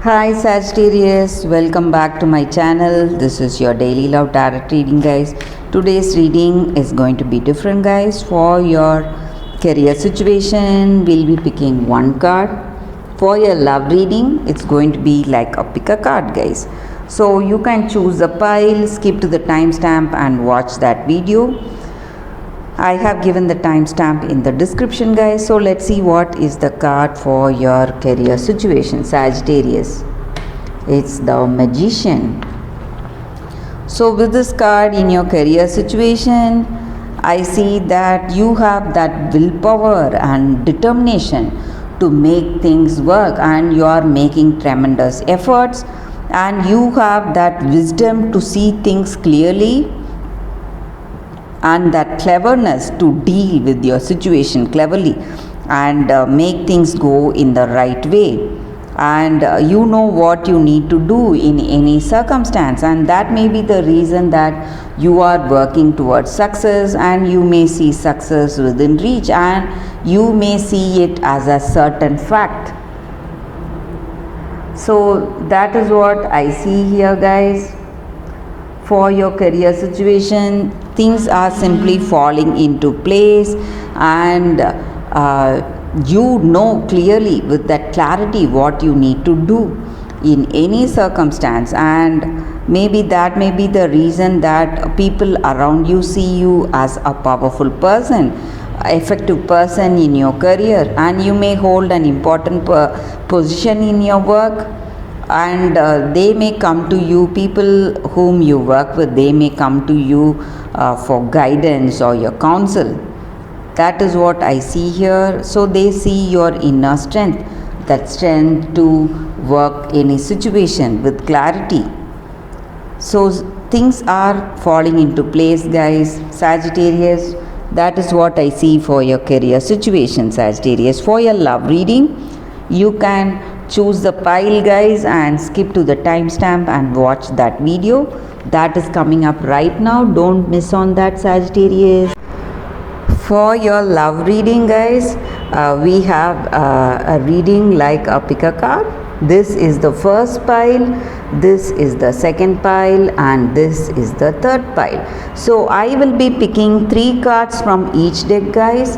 Hi Sagittarius, welcome back to my channel. This is your daily love tarot reading, guys. Today's reading is going to be different, guys. For your career situation, we'll be picking one card. For your love reading, it's going to be like a pick a card, guys. So you can choose a pile, skip to the timestamp and watch that video. I have given the timestamp in the description, guys. So let's see what is the card for your career situation, Sagittarius. It's the Magician. So with this card in your career situation, I see that you have that willpower and determination to make things work, and you are making tremendous efforts, and you have that wisdom to see things clearly and that cleverness to deal with your situation cleverly and make things go in the right way. And you know what you need to do in any circumstance, and that may be the reason that you are working towards success, and you may see success within reach, and you may see it as a certain fact. So that is what I see here, guys. For your career situation, things are simply falling into place, and you know clearly with that clarity what you need to do in any circumstance, and maybe that may be the reason that people around you see you as a powerful person, effective person in your career, and you may hold an important position in your work, and they may come to you, people whom you work with, they may come to you for guidance or your counsel. That is what I see here. So they see your inner strength, that strength to work any situation with clarity. So things are falling into place, guys, Sagittarius. That is what I see for your career situation, Sagittarius. For your love reading, you can choose the pile, guys, and skip to the timestamp and watch that video. That is coming up right now. Don't miss on that, Sagittarius. For your love reading, guys, we have a reading like a pick a card. This is the first pile, this is the second pile, and this is the third pile. So I will be picking 3 cards from each deck, guys.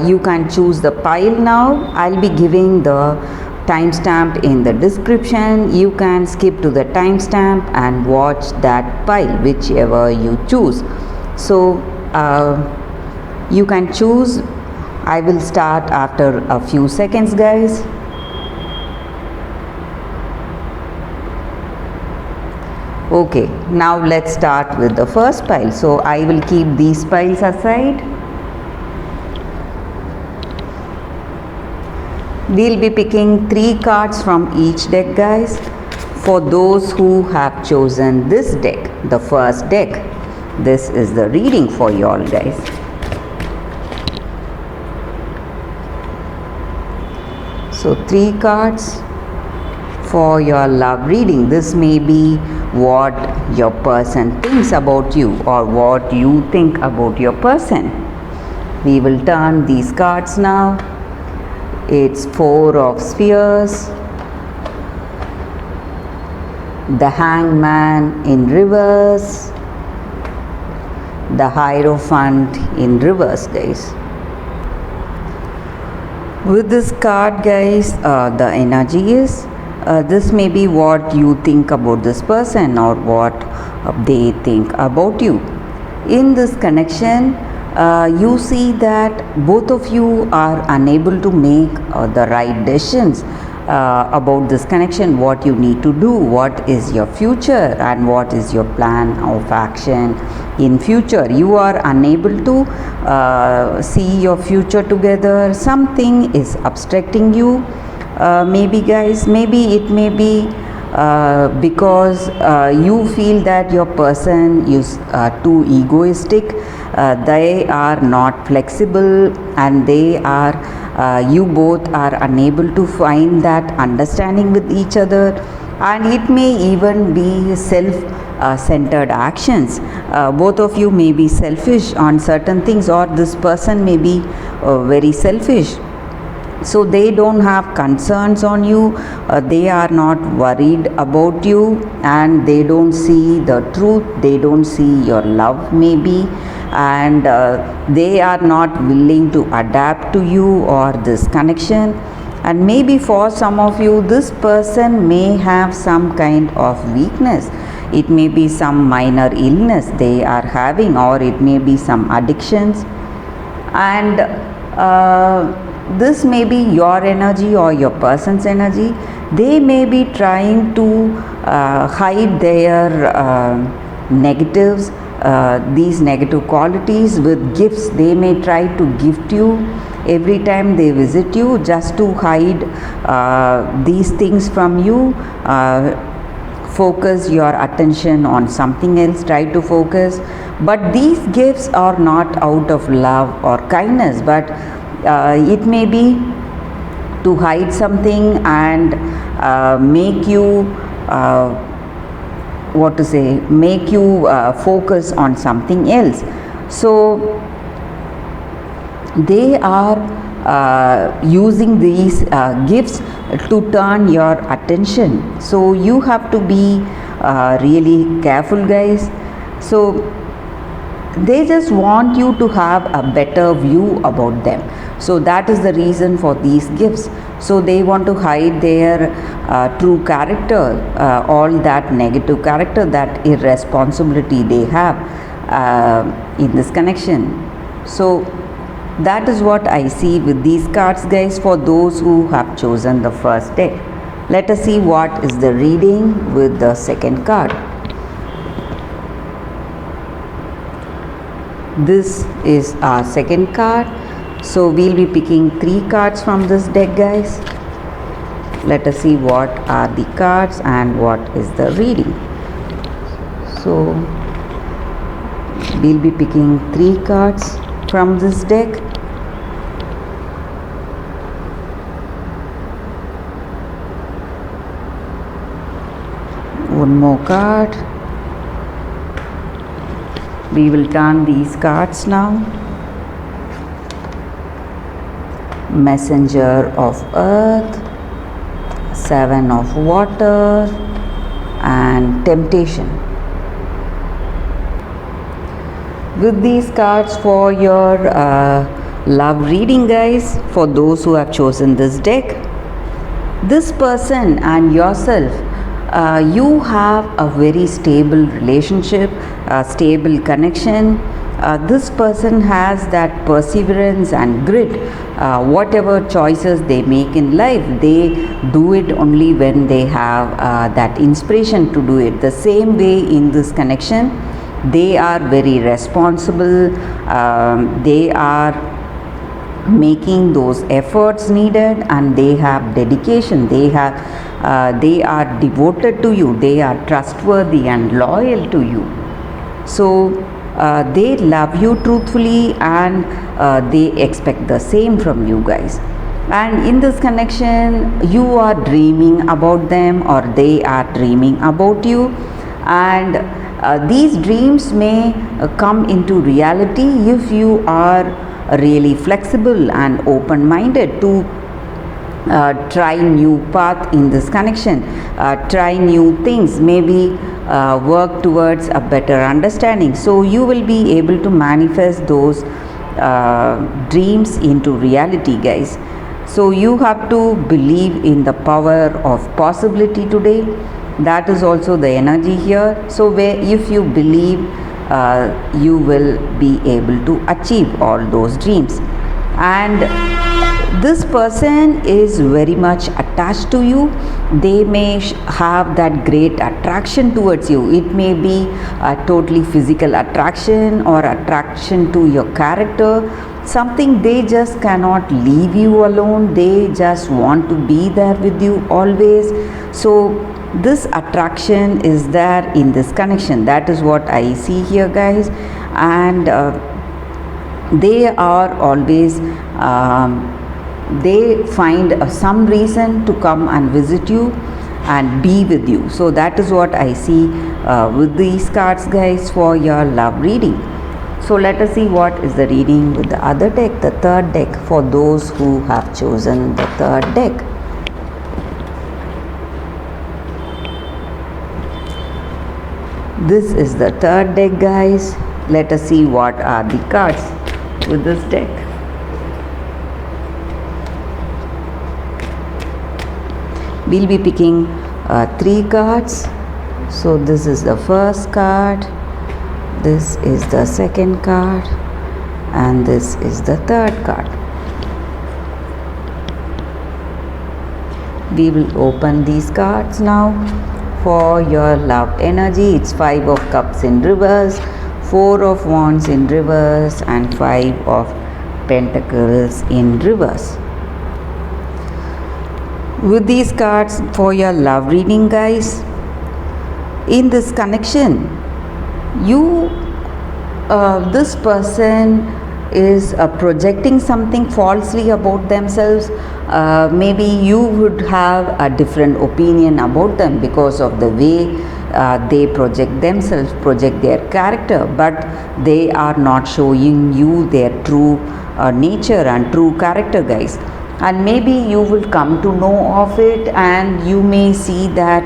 You can choose the pile now. I'll be giving the timestamp in the description. You can skip to the timestamp and watch that pile, whichever you choose. So you can choose. I will start after a few seconds, guys. Okay, now let's start with the first pile. So I will keep these piles aside. We'll be picking 3 cards from each deck, guys. For those who have chosen this deck, the first deck, this is the reading for you all, guys. So 3 cards for your love reading. This may be what your person thinks about you, or what you think about your person. We will turn these cards now. It's 4 of Spheres, the Hangman in reverse, the Hierophant in reverse, guys. With this card, guys, the energy is this may be what you think about this person, or what they think about you. In this connection, you see that both of you are unable to make the right decisions about this connection, what you need to do, what is your future, and what is your plan of action in future. You are unable to see your future together. Something is obstructing you. Maybe, guys, maybe it may be because you feel that your person is too egoistic. They are not flexible, and they are you both are unable to find that understanding with each other, and it may even be self-centered actions. Both of you may be selfish on certain things, or this person may be very selfish. So they don't have concerns on you, they are not worried about you, and they don't see the truth, they don't see your love maybe, and they are not willing to adapt to you or this connection. And maybe for some of you, this person may have some kind of weakness. It may be some minor illness they are having, or it may be some addictions, and this may be your energy or your person's energy. They may be trying to hide their negatives, these negative qualities with gifts. They may try to gift you every time they visit you, just to hide these things from you. Focus your attention on something else, try to focus. But these gifts are not out of love or kindness, but it may be to hide something and make you make you focus on something else. So they are using these gifts to turn your attention. So you have to be really careful, guys. So they just want you to have a better view about them. So that is the reason for these gifts. So they want to hide their true character, all that negative character, that irresponsibility they have in this connection. So that is what I see with these cards, guys, for those who have chosen the first deck. Let us see what is the reading with the second card. This is our second card. So we'll be picking 3 cards from this deck, guys. Let us see what are the cards and what is the reading. So we'll be picking 3 cards from this deck. One more card. We will turn these cards now. Messenger of Earth, 7 of Water, and Temptation. With these cards for your love reading, guys, for those who have chosen this deck, this person and yourself, you have a very stable relationship, a stable connection. This person has that perseverance and grit. Whatever choices they make in life, they do it only when they have that inspiration to do it. The same way in this connection, they are very responsible. They are making those efforts needed, and they have dedication. They are devoted to you. They are trustworthy and loyal to you. So they love you truthfully, and they expect the same from you, guys. And in this connection, you are dreaming about them, or they are dreaming about you, and these dreams may come into reality if you are really flexible and open-minded to try new path in this connection, try new things, maybe work towards a better understanding. So you will be able to manifest those dreams into reality, guys. So you have to believe in the power of possibility today. That is also the energy here. So if you believe, you will be able to achieve all those dreams. And this person is very much attached to you. They may have that great attraction towards you. It may be a totally physical attraction or attraction to your character, something. They just cannot leave you alone. They just want to be there with you always. So this attraction is there in this connection. That is what I see here, guys. And they are always they find some reason to come and visit you and be with you. So that is what I see with these cards, guys, for your love reading. So let us see what is the reading with the other deck, the third deck, for those who have chosen the third deck. This is the third deck, guys. Let us see what are the cards with this deck. We'll be picking 3 cards. So this is the first card, this is the second card, and this is the third card. We will open these cards now. For your love energy, it's 5 of cups in reverse, 4 of wands in reverse, and 5 of pentacles in reverse. With these cards for your love reading, guys, in this connection, this person is projecting something falsely about themselves. Maybe you would have a different opinion about them because of the way they project themselves, project their character, but they are not showing you their true nature and true character, guys. And maybe you will come to know of it, and you may see that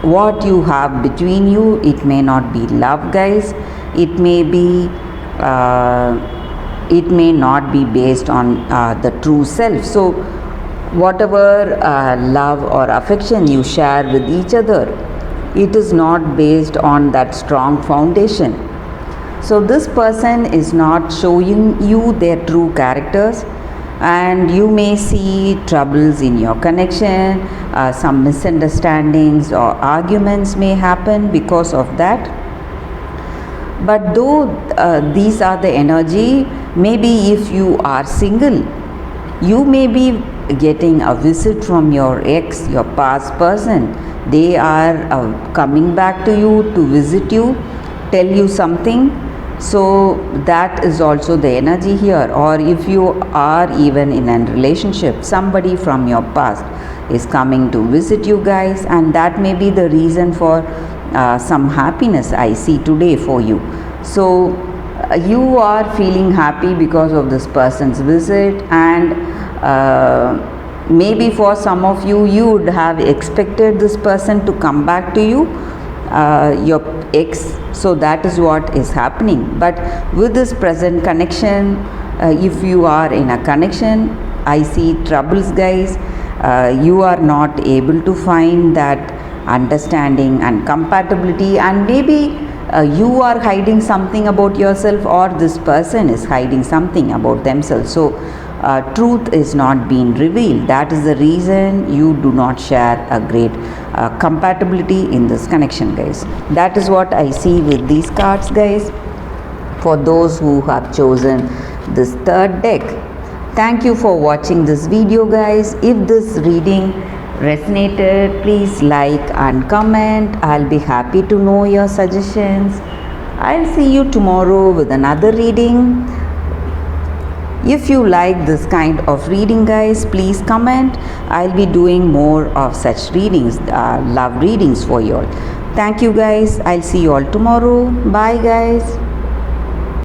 what you have between you, it may not be love, guys. It may not be based on the true self. So whatever love or affection you share with each other, it is not based on that strong foundation. So this person is not showing you their true characters, and you may see troubles in your connection. Some misunderstandings or arguments may happen because of that. But though these are the energy, maybe if you are single, you may be getting a visit from your ex, your past person. They are coming back to you to visit you, tell you something. So that is also the energy here. Or if you are even in a relationship, somebody from your past is coming to visit you, guys, and that may be the reason for some happiness I see today for you. So you are feeling happy because of this person's visit, and maybe for some of you, you would have expected this person to come back to you, your ex. So that is what is happening. But with this present connection, if you are in a connection, I see troubles, guys. You are not able to find that understanding and compatibility, and maybe you are hiding something about yourself, or this person is hiding something about themselves. So truth is not being revealed. That is the reason you do not share a great compatibility in this connection, guys. That is what I see with these cards, guys, for those who have chosen this third deck. Thank you for watching this video, guys. If this reading resonated, please like and comment. I'll be happy to know your suggestions. I'll see you tomorrow with another reading. If you like this kind of reading, guys, please comment. I'll be doing more of such readings, love readings for you all. Thank you, guys. I'll see you all tomorrow. Bye, guys.